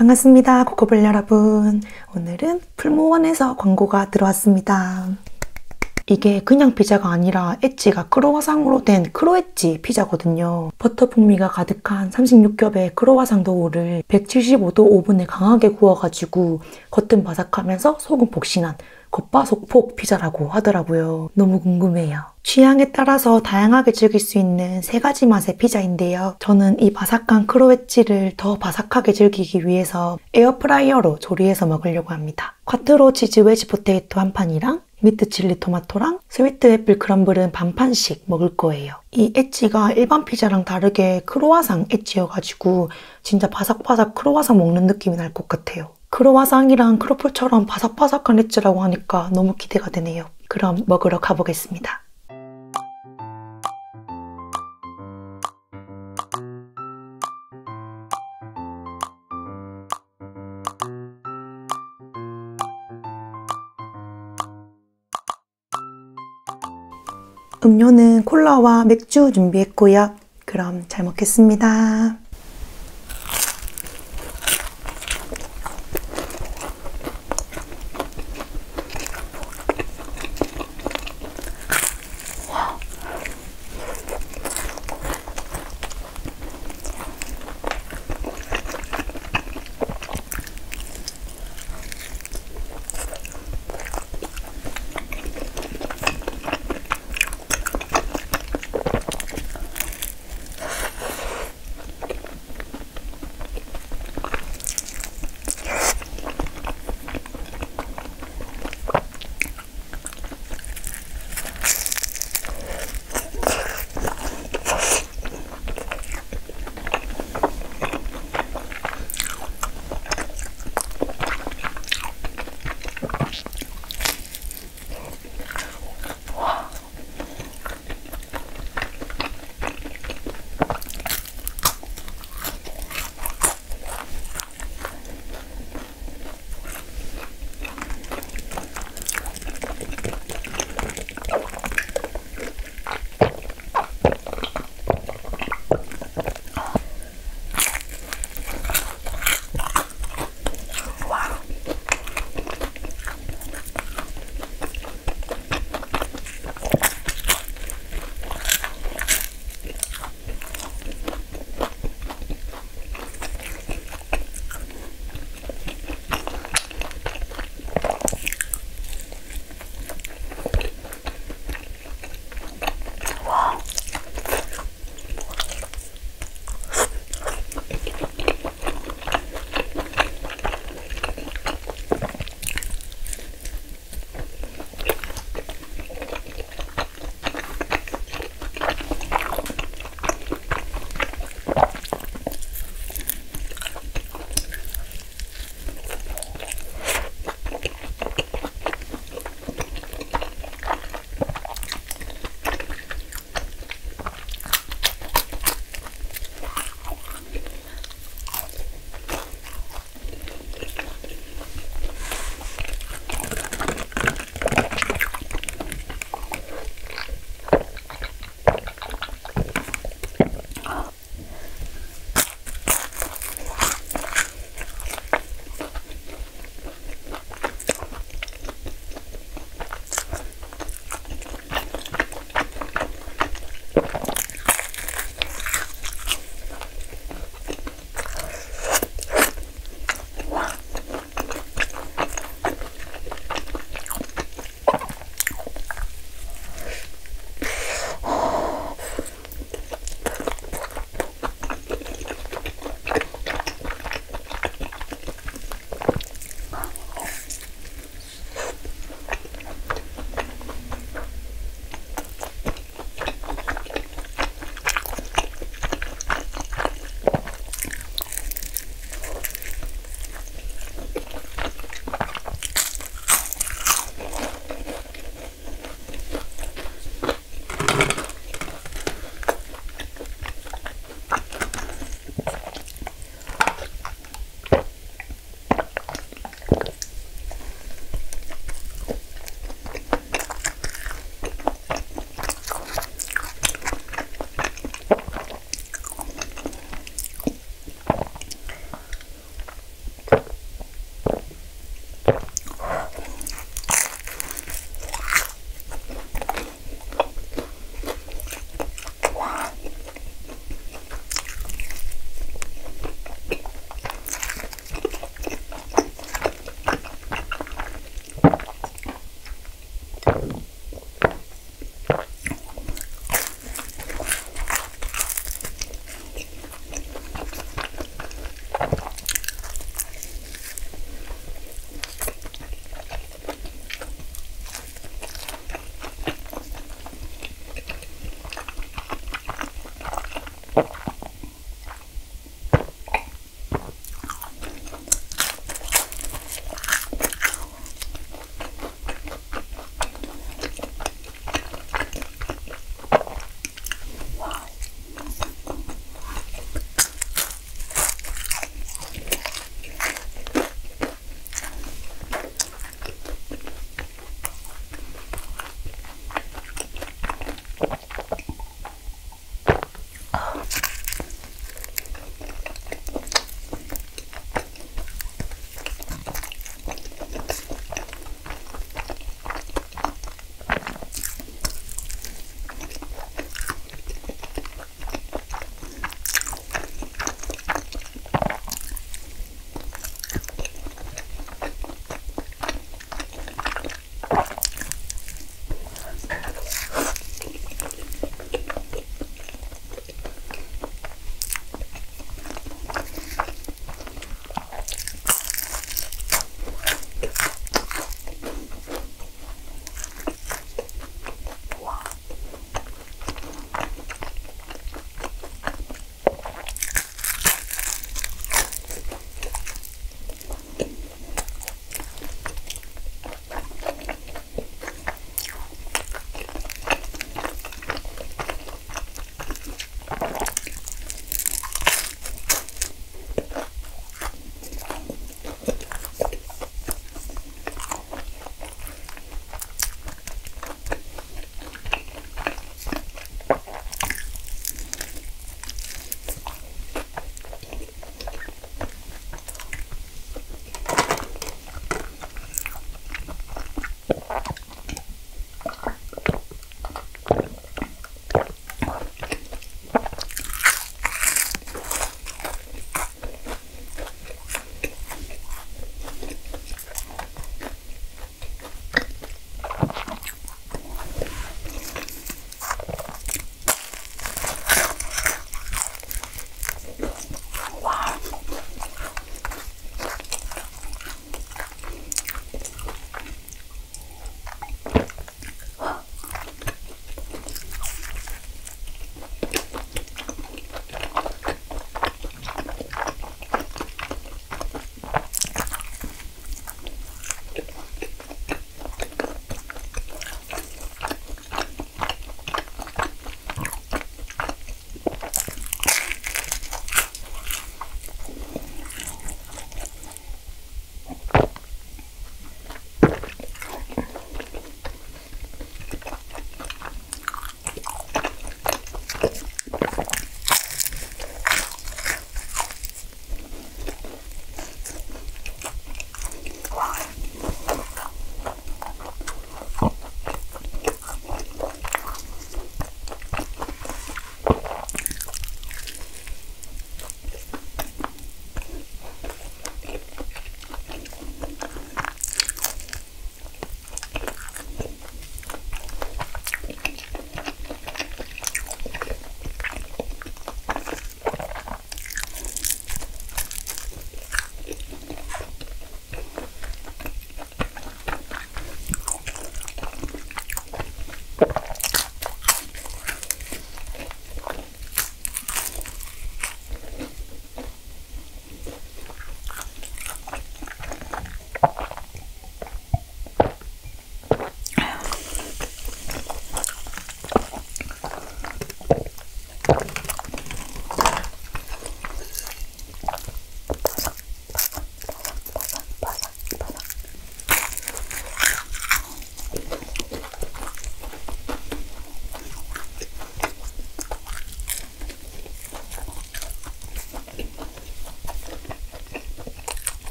반갑습니다. 코코블 여러분. 오늘은 풀무원에서 광고가 들어왔습니다. 이게 그냥 피자가 아니라 엣지가 크로와상으로 된 크로엣지 피자거든요. 버터 풍미가 가득한 36겹의 크로와상 도우를 175도 오븐에 강하게 구워가지고 겉은 바삭하면서 속은 폭신한 겉바속폭 피자라고 하더라고요. 너무 궁금해요. 취향에 따라서 다양하게 즐길 수 있는 3가지 맛의 피자인데요. 저는 이 바삭한 크로엣지를 더 바삭하게 즐기기 위해서 에어프라이어로 조리해서 먹으려고 합니다. 콰트로 치즈 웨지 포테이토 한 판이랑 미트 칠리 토마토랑 스위트 애플 크럼블은 반판씩 먹을 거예요. 이 엣지가 일반 피자랑 다르게 크로와상 엣지여가지고 진짜 바삭바삭 크로와상 먹는 느낌이 날 것 같아요. 크로와상이랑 크로플처럼 바삭바삭한 엣지라고 하니까 너무 기대가 되네요. 그럼 먹으러 가보겠습니다. 음료는 콜라와 맥주 준비했고요. 그럼 잘 먹겠습니다.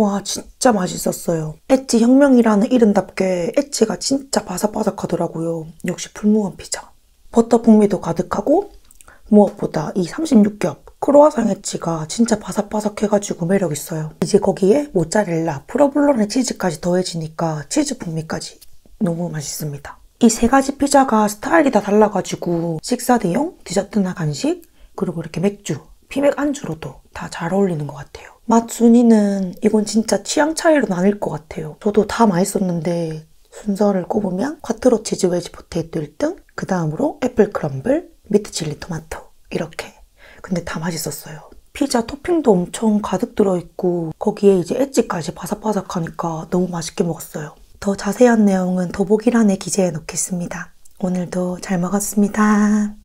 와, 진짜 맛있었어요. 엣지 혁명이라는 이름답게 엣지가 진짜 바삭바삭하더라고요. 역시 풀무원 피자. 버터 풍미도 가득하고 무엇보다 이 36겹 크로와상 엣지가 진짜 바삭바삭해가지고 매력있어요. 이제 거기에 모짜렐라, 프로볼로네 치즈까지 더해지니까 치즈 풍미까지 너무 맛있습니다. 이 세 가지 피자가 스타일이 다 달라가지고 식사 대용, 디저트나 간식, 그리고 이렇게 맥주, 피맥 안주로도 다 잘 어울리는 것 같아요. 맛 순위는 이건 진짜 취향 차이로 나뉠 것 같아요. 저도 다 맛있었는데 순서를 꼽으면 콰트로 치즈 웨지 포테이토 1등, 그 다음으로 애플 크럼블, 미트 칠리 토마토 이렇게. 근데 다 맛있었어요. 피자 토핑도 엄청 가득 들어있고 거기에 이제 엣지까지 바삭바삭하니까 너무 맛있게 먹었어요. 더 자세한 내용은 더보기란에 기재해 놓겠습니다. 오늘도 잘 먹었습니다.